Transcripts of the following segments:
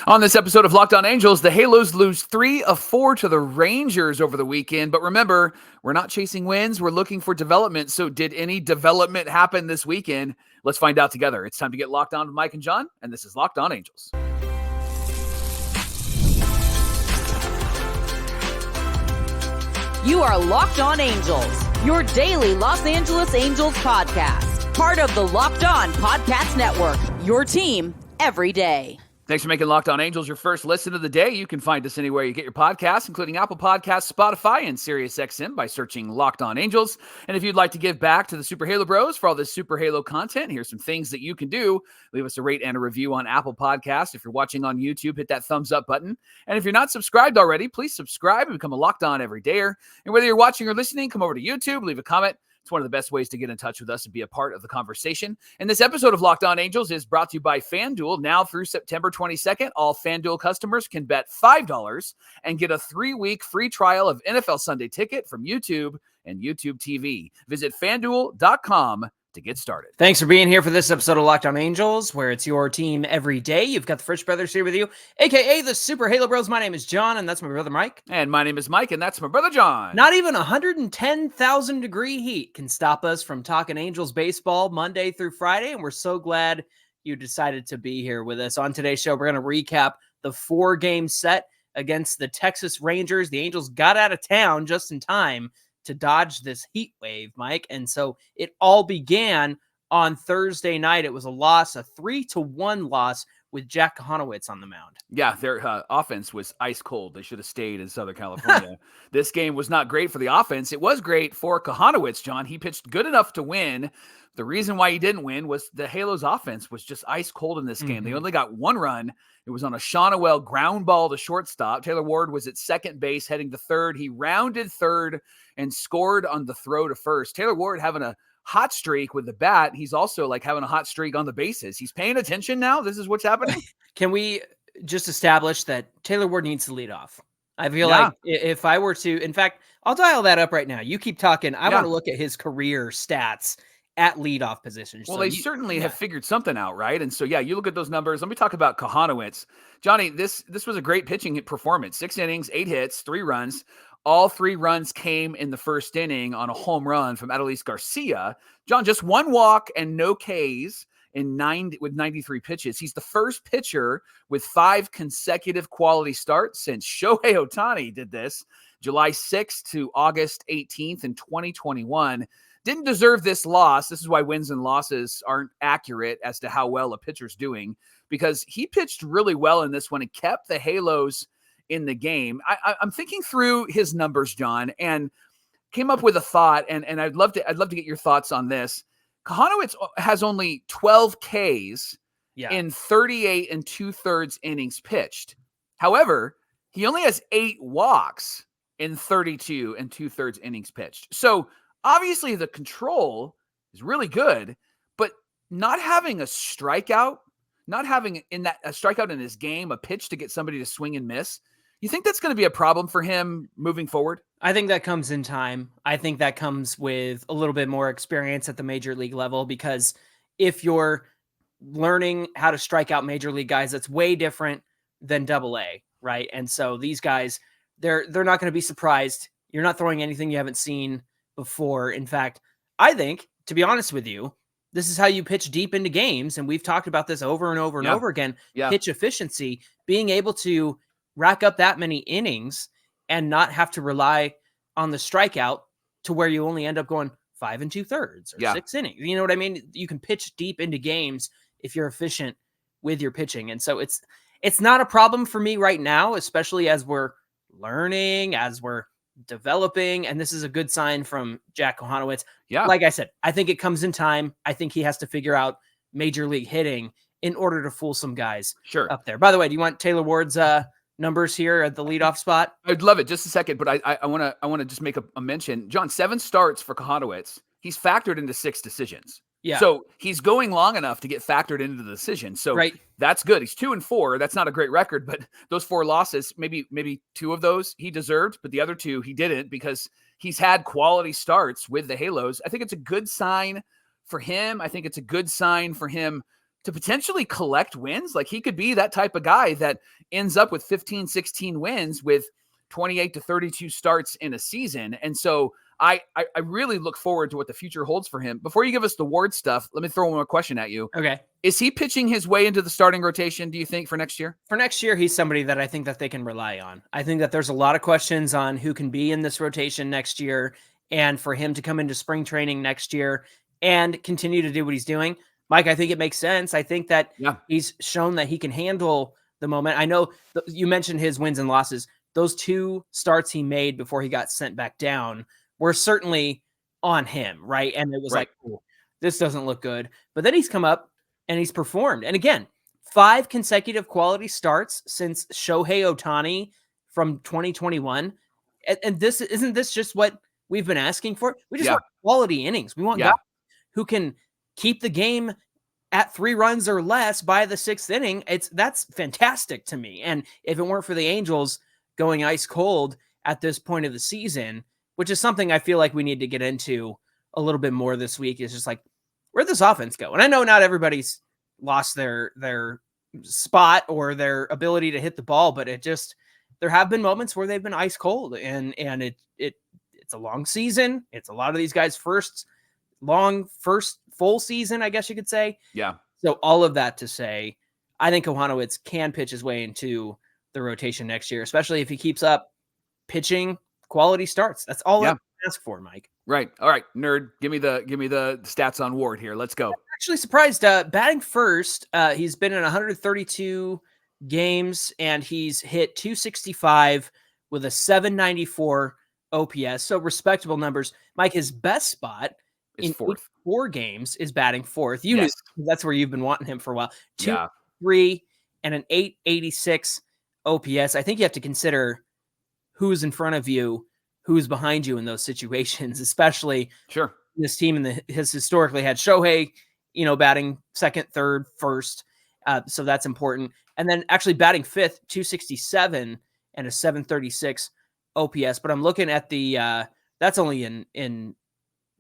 On this episode of Locked On Angels, the Halos lose 3 of 4 to the Rangers over the weekend. But remember, we're not chasing wins. We're looking for development. So did any development happen this weekend? Let's find out together. It's time to get locked on with Mike and John, and this is Locked On Angels. You are Locked On Angels, your daily Los Angeles Angels podcast. Part of the Locked On Podcast Network, your team every day. Thanks for making Locked On Angels your first listen of the day. You can find us anywhere you get your podcasts, including Apple Podcasts, Spotify, and SiriusXM by searching Locked On Angels. And if you'd like to give back to the Super Halo Bros for all this Super Halo content, here's some things that you can do. Leave us a rate and a review on Apple Podcasts. If you're watching on YouTube, hit that thumbs up button. And if you're not subscribed already, please subscribe and become a Locked On Everydayer. And whether you're watching or listening, come over to YouTube, leave a comment. It's one of the best ways to get in touch with us and be a part of the conversation. And this episode of Locked On Angels is brought to you by FanDuel. Now through September 22nd, all FanDuel customers can bet $5 and get a 3-week free trial of NFL Sunday Ticket from YouTube and YouTube TV. Visit FanDuel.com to get started. Thanks for being here for this episode of Locked On Angels, where it's your team every day. You've got the Frisch Brothers here with you, a.k.a. the Super Halo Bros. My name is John, and that's my brother Mike. And my name is Mike, and that's my brother John. Not even 110,000 degree heat can stop us from talking Angels baseball Monday through Friday, and we're so glad you decided to be here with us. On today's show, we're going to recap the 4-game set against the Texas Rangers. The Angels got out of town just in time to dodge this heat wave, Mike. And so it all began on Thursday night. It was a 3-1 loss with Jack Kochanowicz on the mound. Yeah, their offense was ice cold. They should have stayed in Southern California. This game was not great for the offense. It was great for Kochanowicz, John. He pitched good enough to win. The reason why he didn't win was the Halos offense was just ice cold in this game. They only got 1 run. It was on a Kochanowicz ground ball to shortstop. Taylor Ward was at second base heading to third. He rounded third and scored on the throw to first. Taylor Ward having a hot streak with the bat. He's also like having a hot streak on the bases. He's paying attention now. This is what's happening. Can we just establish that Taylor Ward needs to lead off? I feel like if I were to, in fact, I'll dial that up right now. You keep talking. I want to look at his career stats at leadoff position. Well, they certainly have figured something out, right? And so, you look at those numbers. Let me talk about Kochanowicz. Johnny, this was a great pitching performance. 6 innings, 8 hits, 3 runs. All 3 runs came in the first inning on a home run from Adolis Garcia. John, just 1 walk and no Ks with 93 pitches. He's the first pitcher with 5 consecutive quality starts since Shohei Ohtani did this July 6th to August 18th in 2021. Didn't deserve this loss. This is why wins and losses aren't accurate as to how well a pitcher's doing, because he pitched really well in this one and kept the Halos in the game. I'm thinking through his numbers, John, and came up with a thought, and I'd love to get your thoughts on this. Kochanowicz has only 12 Ks in 38 2/3 innings pitched. However, he only has 8 walks in 32 2/3 innings pitched. So obviously the control is really good, but not having a strikeout, not having a strikeout in his game, a pitch to get somebody to swing and miss. You think that's going to be a problem for him moving forward? I think that comes in time. I think that comes with a little bit more experience at the major league level, because if you're learning how to strike out major league guys, that's way different than AA, right? And so these guys, they're not going to be surprised. You're not throwing anything you haven't seen before. In fact, I think, to be honest with you, this is how you pitch deep into games. And we've talked about this over and over and over again. Pitch efficiency, being able to rack up that many innings and not have to rely on the strikeout to where you only end up going 5 2/3 or 6 innings. You know what I mean? You can pitch deep into games if you're efficient with your pitching. And so it's not a problem for me right now, especially as we're learning, as we're developing. And this is a good sign from Jack Kochanowicz. Like I said, I think it comes in time. I think he has to figure out major league hitting in order to fool some guys up there. By the way, do you want Taylor Ward's numbers here at the leadoff spot? I'd love it. Just a second, but I want to just make a mention. John, 7 starts for Kochanowicz. He's factored into 6 decisions. Yeah. So he's going long enough to get factored into the decision. So that's good. He's 2-4. That's not a great record, but those 4 losses, maybe 2 of those he deserved, but the other 2 he didn't, because he's had quality starts with the Halos. I think it's a good sign for him. I think it's a good sign for him to potentially collect wins. Like he could be that type of guy that ends up with 15, 16 wins with 28 to 32 starts in a season. And so I really look forward to what the future holds for him. Before you give us the Ward stuff, let me throw one more question at you. Okay. Is he pitching his way into the starting rotation, do you think, for next year? For next year, he's somebody that I think that they can rely on. I think that there's a lot of questions on who can be in this rotation next year, and for him to come into spring training next year and continue to do what he's doing. Mike, I think it makes sense. I think that he's shown that he can handle the moment. I know you mentioned his wins and losses. Those 2 starts he made before he got sent back down were certainly on him, right? And it was like, oh, this doesn't look good. But then he's come up and he's performed. And again, 5 consecutive quality starts since Shohei Ohtani from 2021. And this isn't this just what we've been asking for? We just want quality innings. We want guys who can keep the game at 3 runs or less by the 6th inning. That's fantastic to me. And if it weren't for the Angels going ice cold at this point of the season, which is something I feel like we need to get into a little bit more this week, is just like, where'd this offense go? And I know not everybody's lost their spot or their ability to hit the ball, but there have been moments where they've been ice cold, and it's a long season. It's a lot of these guys' first full season, I guess you could say. Yeah. So all of that to say, I think Kochanowicz can pitch his way into the rotation next year, especially if he keeps up pitching quality starts. That's all I ask for, Mike. Right. All right, nerd. Give me the stats on Ward here. Let's go. I'm actually surprised. Batting first, he's been in 132 games and he's hit 265 with a 794 OPS. So respectable numbers. Mike, his best spot in 4 games is batting 4th. You knew that's where you've been wanting him for a while. 2-3 and an 886 OPS. I think you have to consider who's in front of you, who's behind you in those situations, especially this team has historically had Shohei, batting 2nd, 3rd, 1st. So that's important. And then actually batting 5th, 267 and a 736 OPS. But I'm looking at the, that's only in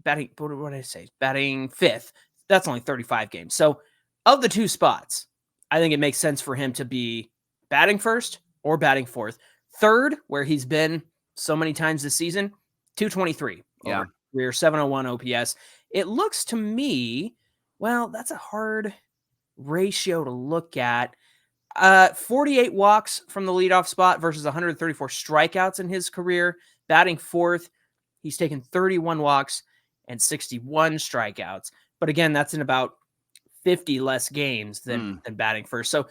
batting, what did I say? Batting 5th. That's only 35 games. So of the 2 spots, I think it makes sense for him to be batting 1st or batting 4th. 3rd, where he's been so many times this season, 223. Career 701 OPS. It looks to me, well, that's a hard ratio to look at. 48 walks from the leadoff spot versus 134 strikeouts in his career. Batting 4th, he's taken 31 walks and 61 strikeouts. But again, that's in about 50 less games than batting 1st. So,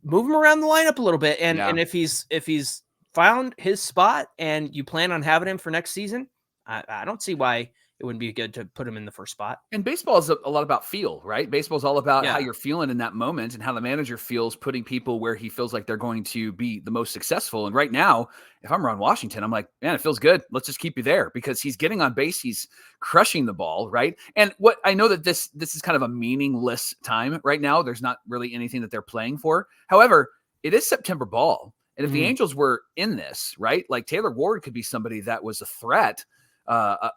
move him around the lineup a little bit. And if he's found his spot and you plan on having him for next season, I don't see why it wouldn't be good to put him in the first spot. And baseball is a lot about feel, right? Baseball is all about how you're feeling in that moment and how the manager feels, putting people where he feels like they're going to be the most successful. And right now, if I'm around Washington, I'm like, man, it feels good. Let's just keep you there because he's getting on base. He's crushing the ball, right? And what I know that this is kind of a meaningless time right now. There's not really anything that they're playing for. However, it is September ball. And if the Angels were in this, right, like Taylor Ward could be somebody that was a threat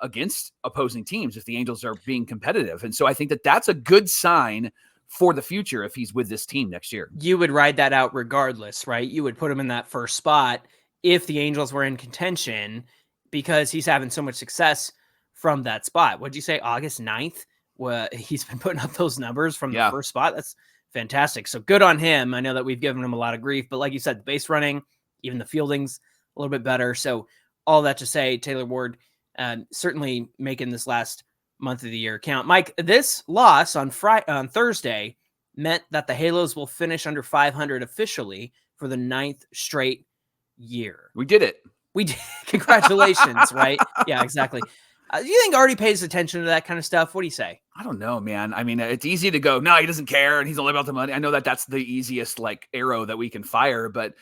against opposing teams if the Angels are being competitive. And so I think that that's a good sign for the future if he's with this team next year. You would ride that out regardless, right? You would put him in that first spot if the Angels were in contention because he's having so much success from that spot. What'd you say, August 9th? Well, he's been putting up those numbers from the first spot. That's fantastic. So good on him. I know that we've given him a lot of grief, but like you said, the base running, even the fielding's a little bit better. So all that to say, Taylor Ward certainly making this last month of the year count. Mike, this loss on Thursday meant that the Halos will finish under 500 officially for the 9th straight year. We did it. We did. Congratulations, right? Yeah, exactly. Do you think Artie pays attention to that kind of stuff? What do you say? I don't know, man. I mean, it's easy to go, no, he doesn't care and he's only about the money. I know that that's the easiest arrow that we can fire, but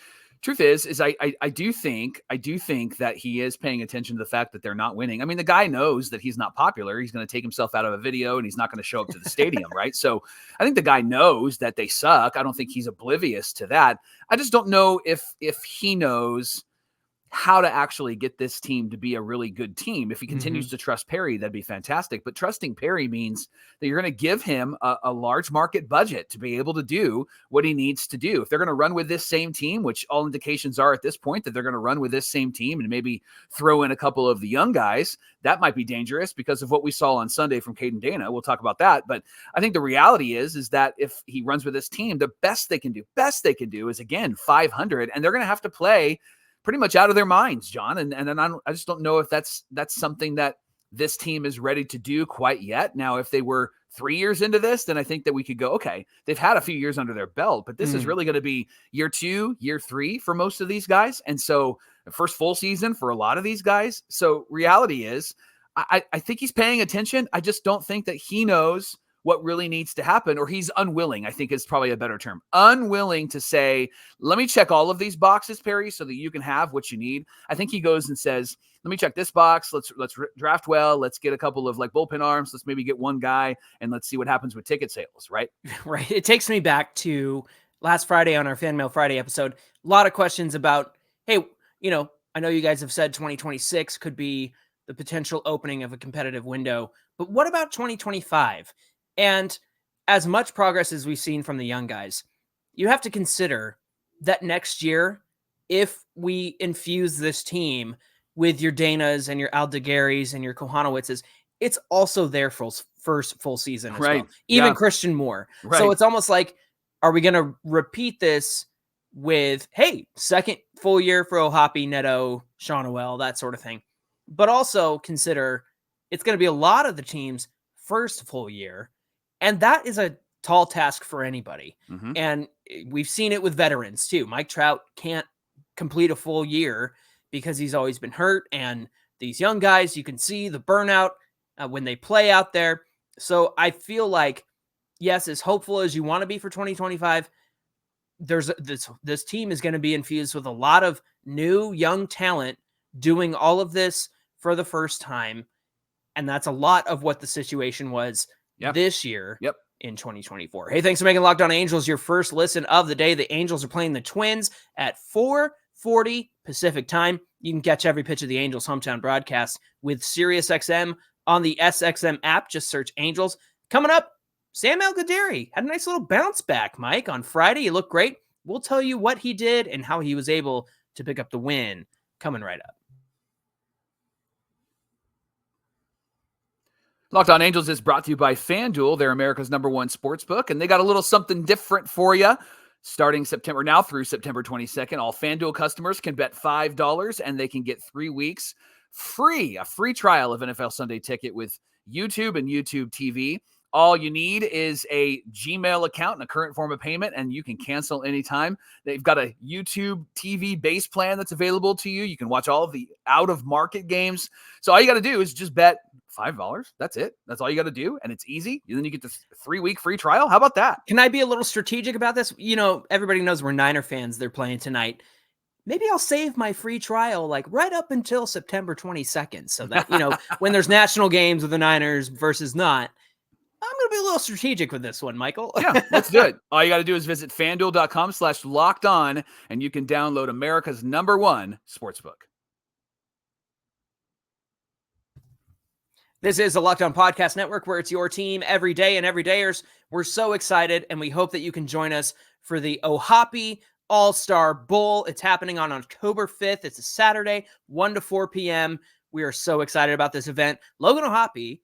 truth is I do think that he is paying attention to the fact that they're not winning. I mean, the guy knows that he's not popular. He's going to take himself out of a video and he's not going to show up to the stadium, right? So I think the guy knows that they suck. I don't think he's oblivious to that. I just don't know if he knows how to actually get this team to be a really good team. If he continues to trust Perry, that'd be fantastic. But trusting Perry means that you're going to give him a large market budget to be able to do what he needs to do. If they're going to run with this same team, which all indications are at this point that they're going to run with this same team and maybe throw in a couple of the young guys, that might be dangerous because of what we saw on Sunday from Caden Dana. We'll talk about that. But I think the reality is that if he runs with this team, the best they can do is, again, 500, and they're going to have to play pretty much out of their minds, John. And I just don't know if that's something that this team is ready to do quite yet. Now, if they were 3 years into this, then I think that we could go, okay, they've had a few years under their belt, but this is really going to be year 2, year 3 for most of these guys. And so the first full season for a lot of these guys. So reality is, I think he's paying attention. I just don't think that he knows what really needs to happen, or he's unwilling, I think is probably a better term. Unwilling to say, let me check all of these boxes, Perry, so that you can have what you need. I think he goes and says, let me check this box. Let's draft well. Let's get a couple of like bullpen arms. Let's maybe get one guy and let's see what happens with ticket sales, right? Right. It takes me back to last Friday on our Fan Mail Friday episode. A lot of questions about, hey, I know you guys have said 2026 could be the potential opening of a competitive window, but what about 2025? And as much progress as we've seen from the young guys, you have to consider that next year, if we infuse this team with your Danas and your Aldegheris and your Kochanowiczes, it's also their first full season as well. Even Christian Moore. Right. So it's almost like, are we going to repeat this with, hey, second full year for O'Hoppe, Neto, Shawnuel, that sort of thing. But also consider it's going to be a lot of the team's first full year. And that is a tall task for anybody. And we've seen it with veterans too. Mike Trout can't complete a full year because he's always been hurt. And these young guys, you can see the burnout when they play out there. So I feel like, yes, as hopeful as you want to be for 2025, this team is going to be infused with a lot of new young talent doing all of this for the first time. And that's a lot of what the situation was this year in 2024. Hey, thanks for making Locked On Angels your first listen of the day. The Angels are playing the Twins at 4:40 Pacific time. You can catch every pitch of the Angels hometown broadcast with SiriusXM on the SXM app. Just search Angels. Coming up, Samuel Aldegheri had a nice little bounce back, Mike. On Friday, he looked great. We'll tell you what he did and how he was able to pick up the win. Coming right up. Locked On Angels is brought to you by FanDuel. They're America's #1 sports book, and they got a little something different for you. Starting September through September 22nd, all FanDuel customers can bet $5 and they can get 3 weeks free, a free trial of NFL Sunday Ticket with YouTube and YouTube TV. All you need is a Gmail account and a current form of payment, and you can cancel anytime. They've got a YouTube TV base plan that's available to you. You can watch all of the out-of-market games. So all you got to do is just bet $5. That's it. That's all you got to do. And it's easy. And then you get this 3-week free trial. How about that? Can I be a little strategic about this? Everybody knows we're Niner fans. They're playing tonight. Maybe I'll save my free trial like right up until September 22nd. So that, when there's national games with the Niners versus not, I'm going to be a little strategic with this one, Michael. Yeah, let's do it. All you got to do is visit FanDuel.com/lockedon, and you can download America's #1 sportsbook. This is the Locked On Podcast Network, where it's your team every day and everydayers. We're so excited, and we hope that you can join us for the O'Hoppe All-Star Bowl. It's happening on October 5th. It's a Saturday, 1 to 4 p.m. We are so excited about this event. Logan O'Hoppe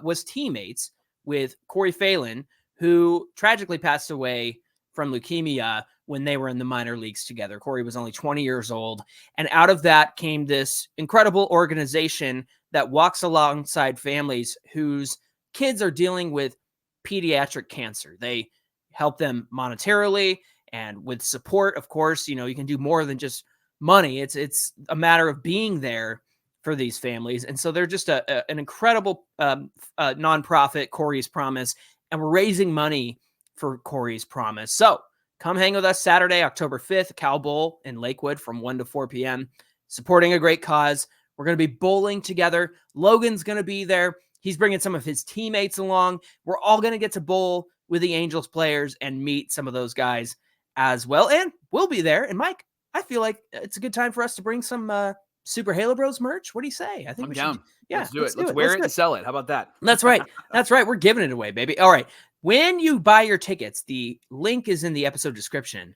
was teammates with Corey Phelan, who tragically passed away from leukemia when they were in the minor leagues together. Corey was only 20 years old. And out of that came this incredible organization that walks alongside families whose kids are dealing with pediatric cancer. They help them monetarily and with support. Of course, you can do more than just money. It's a matter of being there for these families. And so they're just an incredible nonprofit, Corey's Promise, and we're raising money for Corey's Promise. So come hang with us Saturday, October 5th, Cow Bowl in Lakewood from 1 to 4 p.m., supporting a great cause. We're going to be bowling together. Logan's going to be there. He's bringing some of his teammates along. We're all going to get to bowl with the Angels players and meet some of those guys as well. And we'll be there. And Mike, I feel like it's a good time for us to bring some Super Halo Bros merch. What do you say? I think I'm we down. should. Yeah, Let's do it. Let's wear it and sell it. How about that? That's right. That's right. We're giving it away, baby. All right. When you buy your tickets, the link is in the episode description.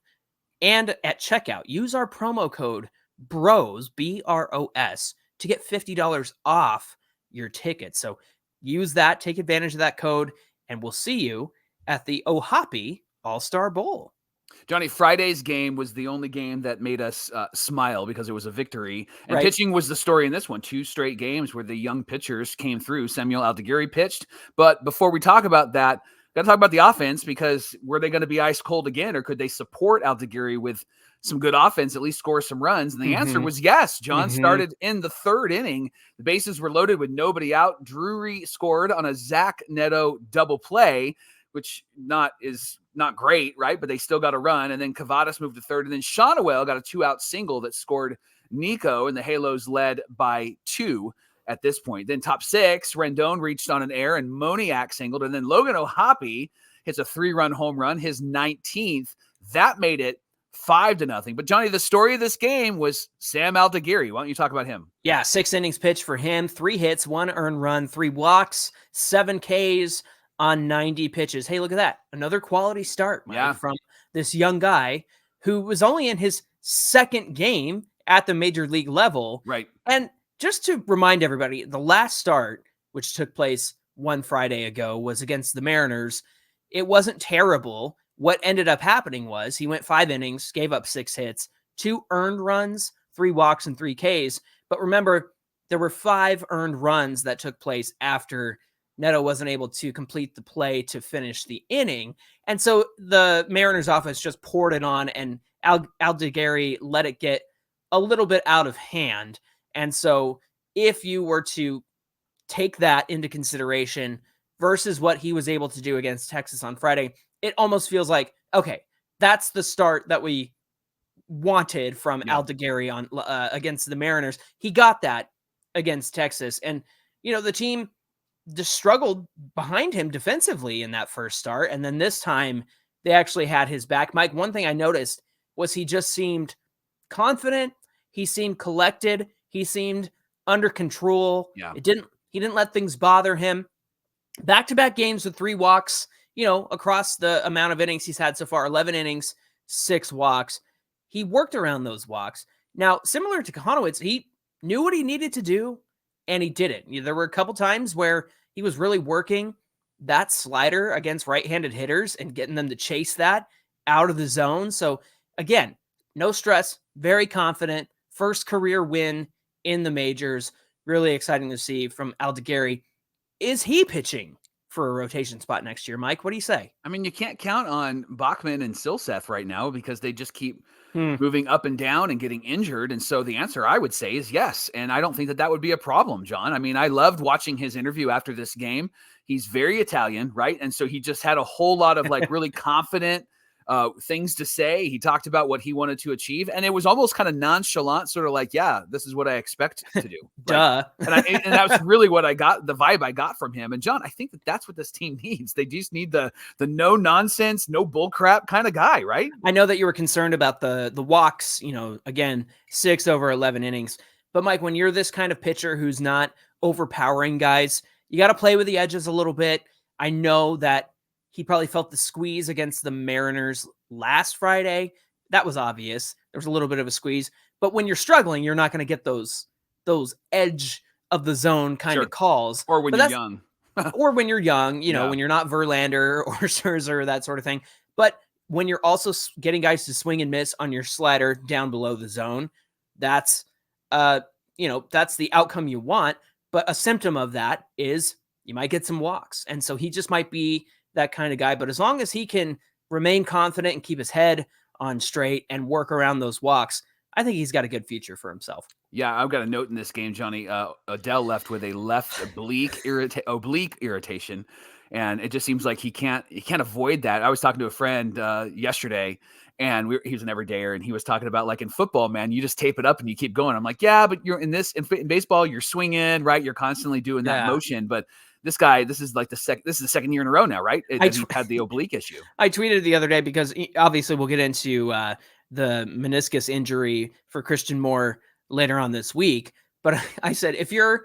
And at checkout, use our promo code BROS, BROS, to get $50 off your ticket. So use that, take advantage of that code, and we'll see you at the Ohapi All-Star Bowl. Johnny, Friday's game was the only game that made us smile because it was a victory. And Right. pitching was the story in this one. 2 straight games where the young pitchers came through. Samuel Aldegheri pitched. But before we talk about that, got to talk about the offense, because were they going to be ice cold again, or could they support Aldegheri with some good offense, at least score some runs? And the answer was yes. John started in the 3rd inning. The bases were loaded with nobody out. Drury scored on a Zach Neto double play, which is not great, right? But they still got a run. And then Cavadas moved to 3rd. And then Kochanowicz got a 2-out single that scored Nico, and the Halos led by 2 at this point. Then top 6, Rendon reached on an air, and Moniak singled. And then Logan Ohapi hits a 3-run home run, his 19th. That made it 5-0. But Johnny, the story of this game was Sam Aldegheri. Why don't you talk about him? Yeah, 6 innings pitched for him, 3 hits, 1 earned run, 3 walks, 7 Ks on 90 pitches. Hey, look at that. Another quality start, Mike, from this young guy who was only in his 2nd game at the major league level. Right. And just to remind everybody, the last start, which took place one Friday ago, was against the Mariners. It wasn't terrible. What ended up happening was he went 5 innings, gave up 6 hits, 2 earned runs, 3 walks, and 3 Ks. But remember, there were 5 earned runs that took place after Neto wasn't able to complete the play to finish the inning. And so the Mariners offense just poured it on, and Aldegheri let it get a little bit out of hand. And so if you were to take that into consideration versus what he was able to do against Texas on Friday, it almost feels like, okay, that's the start that we wanted from Aldegheri on against the Mariners. He got that against Texas. And, the team just struggled behind him defensively in that first start. And then this time they actually had his back. Mike, one thing I noticed was he just seemed confident. He seemed collected. He seemed under control. Yeah. He didn't let things bother him. Back-to-back games with 3 walks, across the amount of innings he's had so far, 11 innings, 6 walks. He worked around those walks. Now, similar to Kochanowicz, he knew what he needed to do, and he did it. There were a couple times where he was really working that slider against right-handed hitters and getting them to chase that out of the zone. So, again, no stress, very confident, first career win in the majors. Really exciting to see from Aldegheri. Is he pitching for a rotation spot next year, Mike? What do you say? I mean, you can't count on Bachman and Silseth right now because they just keep moving up and down and getting injured. And so the answer I would say is yes. And I don't think that would be a problem, John. I mean, I loved watching his interview after this game. He's very Italian, right? And so he just had a whole lot of really confident things to say. He talked about what he wanted to achieve, and it was almost kind of nonchalant, sort of like, yeah, this is what I expect to do. Duh. And that was really what I got, the vibe I got from him. And John, I think that's what this team needs. They just need the no nonsense, no bullcrap kind of guy, right? I know that you were concerned about the walks, again, 6 over 11 innings. But Mike, when you're this kind of pitcher who's not overpowering guys, you got to play with the edges a little bit. I know that he probably felt the squeeze against the Mariners last Friday. That was obvious. There was a little bit of a squeeze. But when you're struggling, you're not going to get those edge of the zone kind of calls. Or when you're young. Or when you're young, when you're not Verlander or Scherzer, that sort of thing. But when you're also getting guys to swing and miss on your slider down below the zone, that's the outcome you want. But a symptom of that is you might get some walks. And so he just might be that kind of guy. But as long as he can remain confident and keep his head on straight and work around those walks, I think he's got a good future for himself. Yeah, I've got a note in this game, Johnny. Odell left with a left oblique irritation, and it just seems like he can't avoid that. I was talking to a friend yesterday, and he was an everydayer, and he was talking about, like, in football, man, you just tape it up and you keep going. I'm like, yeah, but you're in baseball, you're swinging, right? You're constantly doing that motion, but this guy, this is the second year in a row now, right? He had the oblique issue. I tweeted the other day because obviously we'll get into the meniscus injury for Christian Moore later on this week. But I said, if you're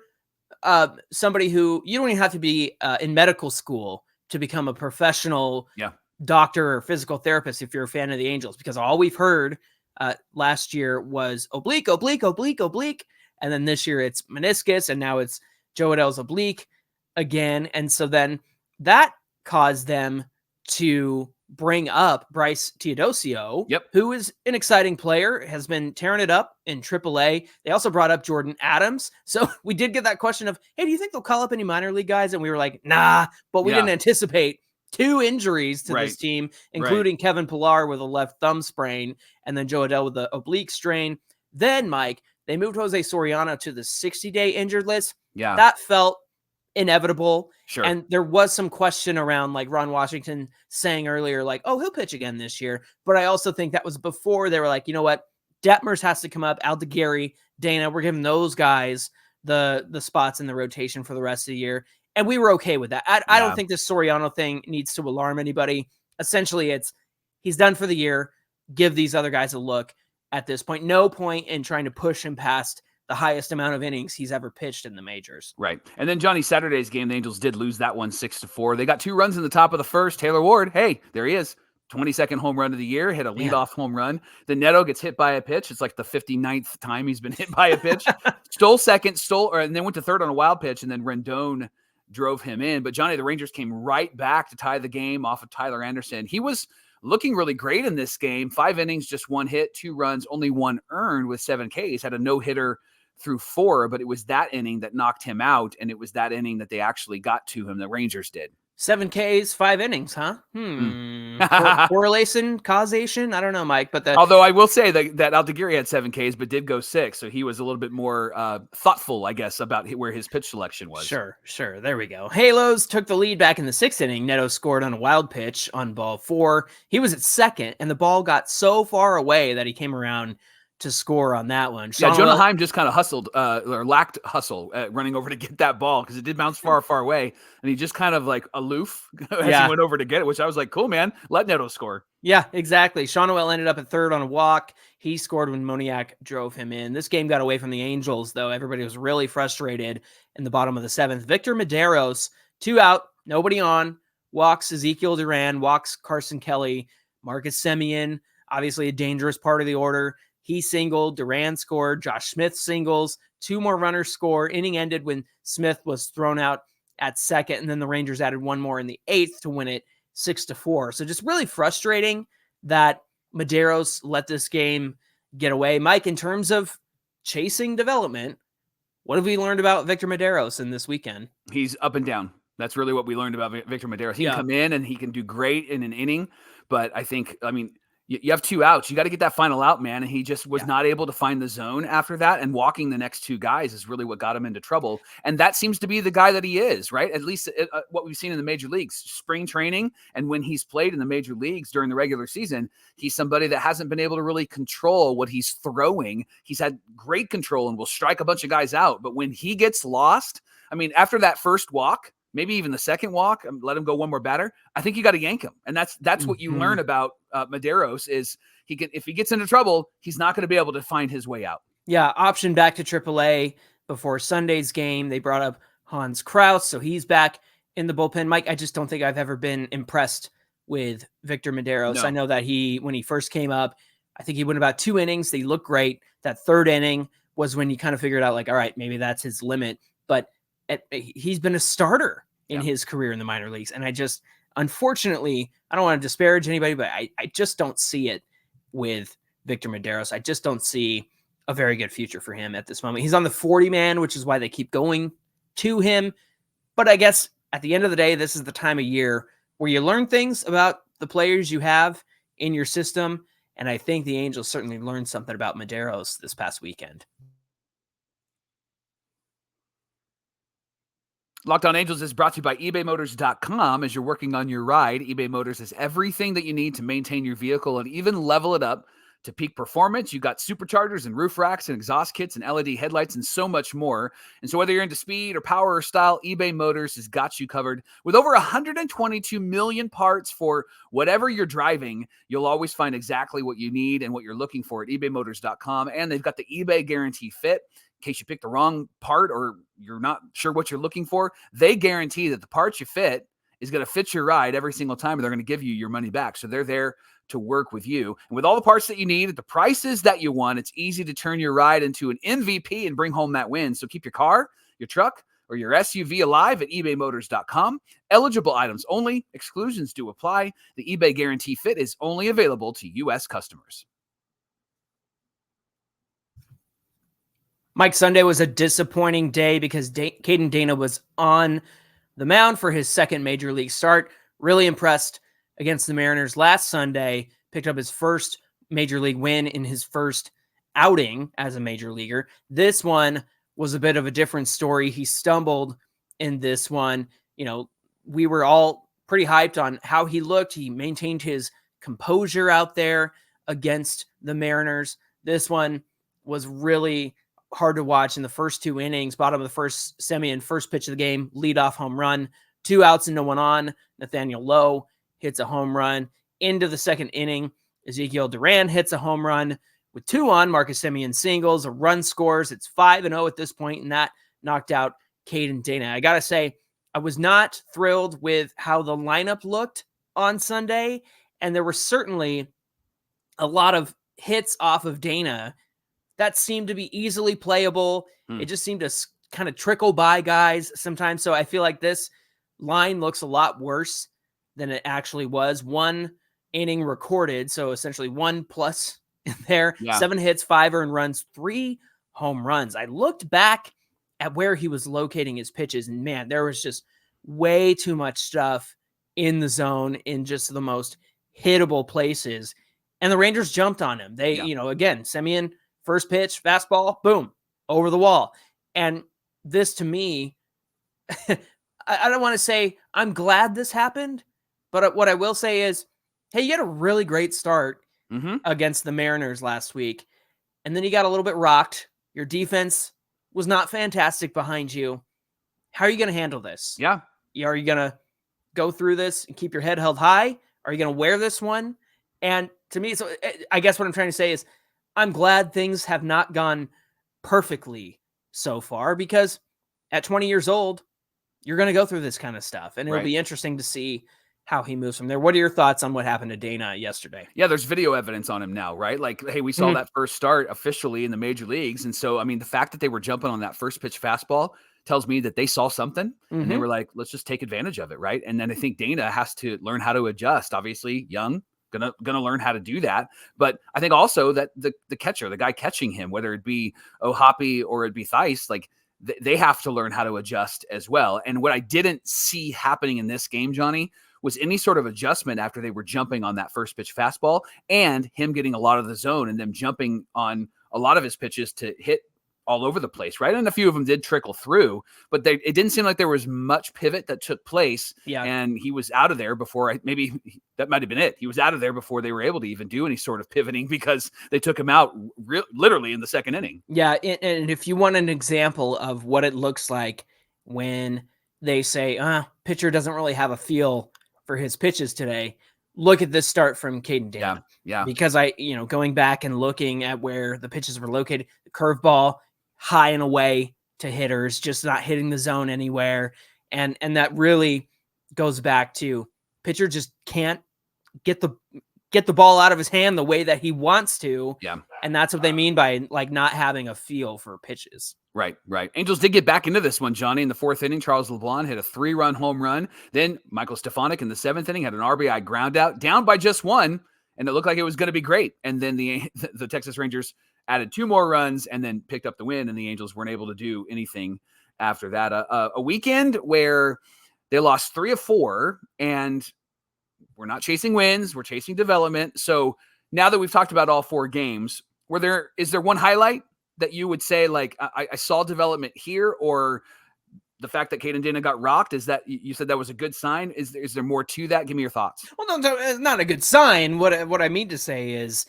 somebody who, you don't even have to be in medical school to become a professional doctor or physical therapist if you're a fan of the Angels, because all we've heard last year was oblique. And then this year it's meniscus, and now it's Joe Adell's oblique again. And so then that caused them to bring up Bryce Teodosio, who is an exciting player, has been tearing it up in AAA. They also brought up Jordan Adams. So we did get that question of, hey, do you think they'll call up any minor league guys? And we were like, nah, but we didn't anticipate 2 injuries to this team, including Kevin Pillar with a left thumb sprain, and then Joe Adell with the oblique strain. Then, Mike, they moved Jose Soriano to the 60-day injured list. That felt inevitable. And there was some question around, like Ron Washington saying earlier, like, oh, he'll pitch again this year. But I also think that was before they were like, you know what? Detmers has to come up. Aldegheri, Dana, we're giving those guys the spots in the rotation for the rest of the year. And we were okay with that. I don't think this Soriano thing needs to alarm anybody. Essentially, it's he's done for the year. Give these other guys a look at this point. No point in trying to push him past the highest amount of innings he's ever pitched in the majors. Right. And then Johnny, Saturday's game, the Angels did lose that one 6-4. They got 2 runs in the top of the first. Taylor Ward, hey, there he is. 22nd home run of the year, hit a leadoff home run. Then Neto gets hit by a pitch. It's like the 59th time he's been hit by a pitch. Stole second, and then went to third on a wild pitch, and then Rendon drove him in. But Johnny, the Rangers came right back to tie the game off of Tyler Anderson. He was looking really great in this game. 5 innings, just 1 hit, 2 runs, only 1 earned with 7 Ks. Had a no-hitter through 4, but it was that inning that knocked him out, and it was that inning that they actually got to him. The Rangers did. 7 Ks, 5 innings, huh? Correlation, causation? I don't know, Mike. But although I will say that Aldegheri had 7 Ks, but did go 6, so he was a little bit more thoughtful, I guess, about where his pitch selection was. Sure. There we go. Halos took the lead back in the 6th inning. Neto scored on a wild pitch on ball 4. He was at second, and the ball got so far away that he came around to score on that one. Jonah Heim just kind of hustled or lacked hustle running over to get that ball because it did bounce far away, and he just kind of like aloof as he went over to get it, which I was like, cool, man, let Neto score. Yeah, exactly. Sean Noel ended up at third on a walk. He scored when Moniak drove him in. This game got away from the Angels, though. Everybody was really frustrated in the bottom of the 7th. Victor Medeiros, 2 out, nobody on, walks Ezekiel Duran, walks Carson Kelly, Marcus Semien, obviously a dangerous part of the order. He singled, Duran scored, Josh Smith singles, 2 more runners score. Inning ended when Smith was thrown out at second, and then the Rangers added 1 more in the 8th to win it 6-4. So just really frustrating that Medeiros let this game get away. Mike, in terms of chasing development, what have we learned about Victor Medeiros in this weekend? He's up and down. That's really what we learned about Victor Medeiros. He can come in and he can do great in an inning, but you have 2 outs. You got to get that final out, man. And he just was not able to find the zone after that. And walking the next 2 guys is really what got him into trouble. And that seems to be the guy that he is, right? At least what we've seen in the major leagues, spring training. And when he's played in the major leagues during the regular season, he's somebody that hasn't been able to really control what he's throwing. He's had great control and will strike a bunch of guys out. But when he gets lost, after that first walk, maybe even the second walk, let him go 1 more batter, I think you got to yank him. And that's what you learn about Medeiros is if he gets into trouble, he's not going to be able to find his way out. Yeah, option back to AAA before Sunday's game. They brought up Hans Kraus, so he's back in the bullpen. Mike, I just don't think I've ever been impressed with Victor Medeiros. No. I know that when he first came up, I think he went about 2 innings. They looked great. That 3rd inning was when you kind of figured out, like, all right, maybe that's his limit. But he's been a starter in his career in the minor leagues. And unfortunately, I don't want to disparage anybody, but I just don't see it with Victor Medeiros. I just don't see a very good future for him at this moment. He's on the 40-man, which is why they keep going to him. But I guess at the end of the day, this is the time of year where you learn things about the players you have in your system. And I think the Angels certainly learned something about Medeiros this past weekend. Locked On Angels is brought to you by ebaymotors.com. As you're working on your ride, eBay Motors has everything that you need to maintain your vehicle and even level it up. to peak performance. You got superchargers and roof racks and exhaust kits and LED headlights and so much more. And so whether you're into speed or power or style, eBay Motors has got you covered. With over 122 million parts for whatever you're driving, you'll always find exactly what you need and what you're looking for at ebaymotors.com. And they've got the eBay Guarantee Fit. In case you pick the wrong part or you're not sure what you're looking for, they guarantee that the parts you fit is going to fit your ride every single time, and they're going to give you your money back. So they're there to work with you. And with all the parts that you need at the prices that you want, it's easy to turn your ride into an MVP and bring home that win. So keep your car, your truck, or your SUV alive at ebaymotors.com. Eligible items only. Exclusions do apply. The eBay Guarantee Fit is only available to U.S. customers. Mike, Sunday was a disappointing day because Caden Dana was on the mound for his second major league start. Really impressed against the Mariners last Sunday. Picked up his first major league win in his first outing as a major leaguer. This one was a bit of a different story. He stumbled in this one. You know, we were all pretty hyped on how he looked. He maintained his composure out there against the Mariners. This one was really hard to watch in the first two innings. Bottom of the first, Semien, first pitch of the game, leadoff home run, 2 outs and no one on. Nathaniel Lowe hits a home run. Into the second inning, Ezekiel Duran hits a home run with 2 on. Marcus Semien singles, a run scores. It's 5-0 at this point, and that knocked out Caden Dana. I got to say, I was not thrilled with how the lineup looked on Sunday, and there were certainly a lot of hits off of Dana that seemed to be easily playable. It just seemed to kind of trickle by guys sometimes. So I feel like this line looks a lot worse than it actually was. 1 inning recorded, so essentially 1+ in there. Yeah. 7 hits, 5 earned runs, 3 home runs. I looked back at where he was locating his pitches, and man, there was just way too much stuff in the zone in just the most hittable places. And the Rangers jumped on him. They, again, Semien, first pitch, fastball, boom, over the wall. And this, to me, I don't want to say I'm glad this happened, but what I will say is, hey, you had a really great start against the Mariners last week, and then you got a little bit rocked. Your defense was not fantastic behind you. How are you going to handle this? Yeah. Are you going to go through this and keep your head held high? Are you going to wear this one? And to me, so I guess what I'm trying to say is, I'm glad things have not gone perfectly so far, because at 20 years old, you're going to go through this kind of stuff, and it'll be interesting to see how he moves from there. What are your thoughts on what happened to Dana yesterday? Yeah, there's video evidence on him now, right? Like, hey, we saw that first start officially in the major leagues. And so, I mean, the fact that they were jumping on that first pitch fastball tells me that they saw something and they were like, let's just take advantage of it, right? And then I think Dana has to learn how to adjust. Obviously, young, gonna learn how to do that. But I think also that the catcher, the guy catching him, whether it be O'Hoppe or it be Theis, like they have to learn how to adjust as well. And what I didn't see happening in this game, Johnny, was any sort of adjustment after they were jumping on that first pitch fastball and him getting a lot of the zone and them jumping on a lot of his pitches to hit all over the place, right? And a few of them did trickle through, but it didn't seem like there was much pivot that took place. Yeah. And he was out of there before maybe that might've been it. He was out of there before they were able to even do any sort of pivoting, because they took him out literally in the second inning. Yeah. And if you want an example of what it looks like when they say, pitcher doesn't really have a feel for his pitches today, look at this start from Caden Dana. Yeah. Because going back and looking at where the pitches were located, the curveball high and away to hitters, just not hitting the zone anywhere. And that really goes back to pitcher just can't get the ball out of his hand the way that he wants to. Yeah. And that's what they mean by like not having a feel for pitches. Right. Angels did get back into this one, Johnny. In the 4th inning, Charles LeBlanc hit a 3-run home run. Then Michael Stefanik in the 7th inning had an RBI ground out, down by just 1, and it looked like it was going to be great. And then the Texas Rangers added 2 more runs and then picked up the win, and the Angels weren't able to do anything after that. A weekend where they lost 3 of 4, and we're not chasing wins, we're chasing development. So now that we've talked about all 4 games, is there one highlight that you would say, like, I saw development here, or the fact that Caden Dana got rocked? Is that, you said that was a good sign? Is there more to that? Give me your thoughts. Well, no, it's not a good sign. What I mean to say is,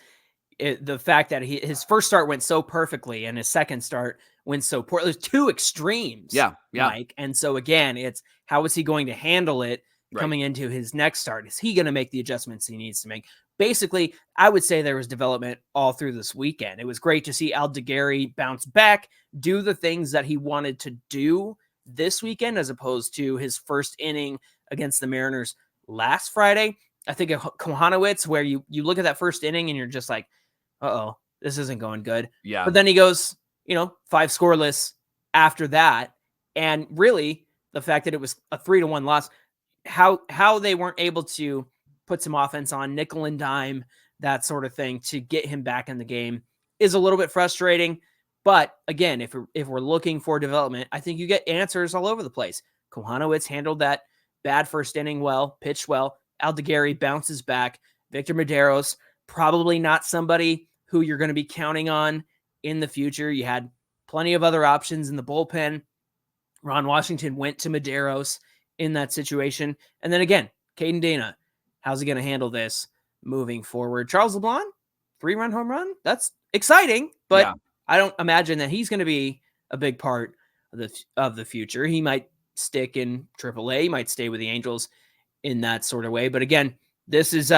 the fact that his first start went so perfectly and his second start went so poor. There's two extremes, Yeah. Mike. And so again, it's how is he going to handle it Right. coming into his next start? Is he going to make the adjustments he needs to make? Basically, I would say there was development all through this weekend. It was great to see Aldegheri bounce back, do the things that he wanted to do this weekend, as opposed to his first inning against the Mariners last Friday. I think of Kochanowicz, where you look at that first inning and you're just like, uh-oh, this isn't going good. Yeah. But then he goes, 5 scoreless after that. And really, the fact that it was a 3-1 loss, how they weren't able to put some offense on, nickel and dime, that sort of thing, to get him back in the game is a little bit frustrating. But again, if we're looking for development, I think you get answers all over the place. Kochanowicz handled that bad first inning well, pitched well. Aldegheri bounces back. Victor Medeiros, probably not somebody who you're going to be counting on in the future. You had plenty of other options in the bullpen. Ron Washington went to Medeiros in that situation. And then again, Caden Dana, how's he going to handle this moving forward? Charles LeBlanc, 3-run home run. That's exciting, but Yeah. I don't imagine that he's going to be a big part of the future. He might stick in AAA. He might stay with the Angels in that sort of way. But again, this is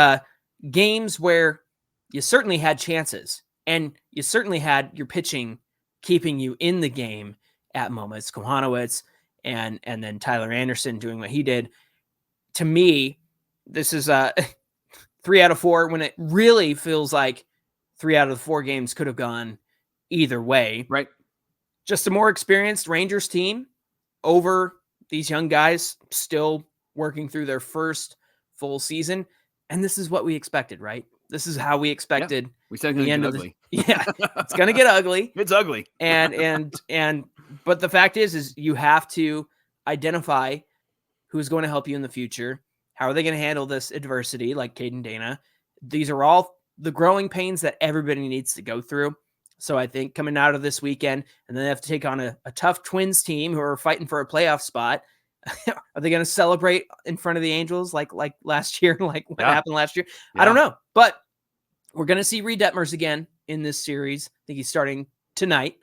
games where you certainly had chances, and you certainly had your pitching keeping you in the game at moments. Kochanowicz and then Tyler Anderson doing what he did. To me, this is 3 out of 4 when it really feels like 3 out of the 4 games could have gone either way. Right. Just a more experienced Rangers team over these young guys still working through their first full season. And this is what we expected, right? This is how we expected. Yeah. We said it's going to get ugly. It's going to get ugly. It's ugly. But the fact is you have to identify who's going to help you in the future. How are they going to handle this adversity, like Caden Dana? These are all the growing pains that everybody needs to go through. So I think coming out of this weekend, and then they have to take on a tough Twins team who are fighting for a playoff spot. Are they going to celebrate in front of the Angels like last year, like what happened last year? Yeah. I don't know. But we're going to see Reed Detmers again in this series. I think he's starting tonight.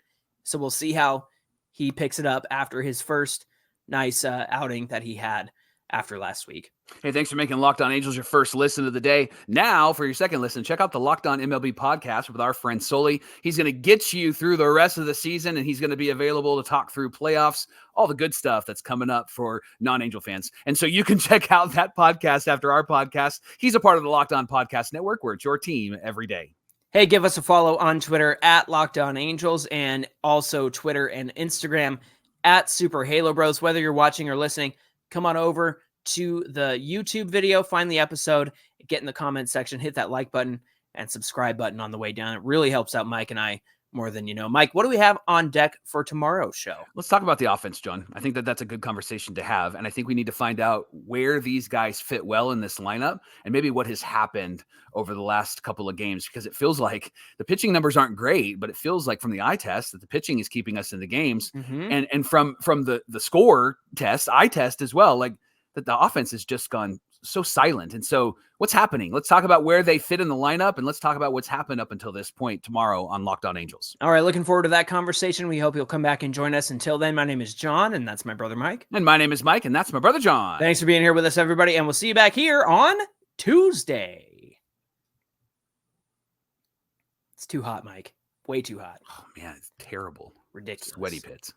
So we'll see how he picks it up after his first nice outing that he had after last week. Hey, thanks for making Locked On Angels your first listen of the day. Now, for your second listen, check out the Locked On MLB podcast with our friend Sully. He's going to get you through the rest of the season, and he's going to be available to talk through playoffs, all the good stuff that's coming up for non-Angel fans. And so you can check out that podcast after our podcast. He's a part of the Locked On Podcast Network, where it's your team every day. Hey, give us a follow on Twitter at Locked On Angels, and also Twitter and Instagram at Super Halo Bros. Whether you're watching or listening, come on over to the YouTube video, find the episode, get in the comment section, hit that like button and subscribe button on the way down. It really helps out Mike and I more than you know. Mike, what do we have on deck for tomorrow's show? Let's talk about the offense, John. I think that's a good conversation to have. And I think we need to find out where these guys fit well in this lineup and maybe what has happened over the last couple of games, because it feels like the pitching numbers aren't great, but it feels like from the eye test that the pitching is keeping us in the games. Mm-hmm. And from the score test, eye test as well, like that the offense has just gone so silent. And so what's happening? Let's talk about where they fit in the lineup, and let's talk about what's happened up until this point tomorrow on Locked On Angels. All right, looking forward to that conversation. We hope you'll come back and join us. Until then, my name is John, and that's my brother Mike. And my name is Mike, and that's my brother John. Thanks for being here with us, everybody, and we'll see you back here on Tuesday. It's too hot, Mike. Way too hot. Oh, man, it's terrible. Ridiculous. Sweaty pits.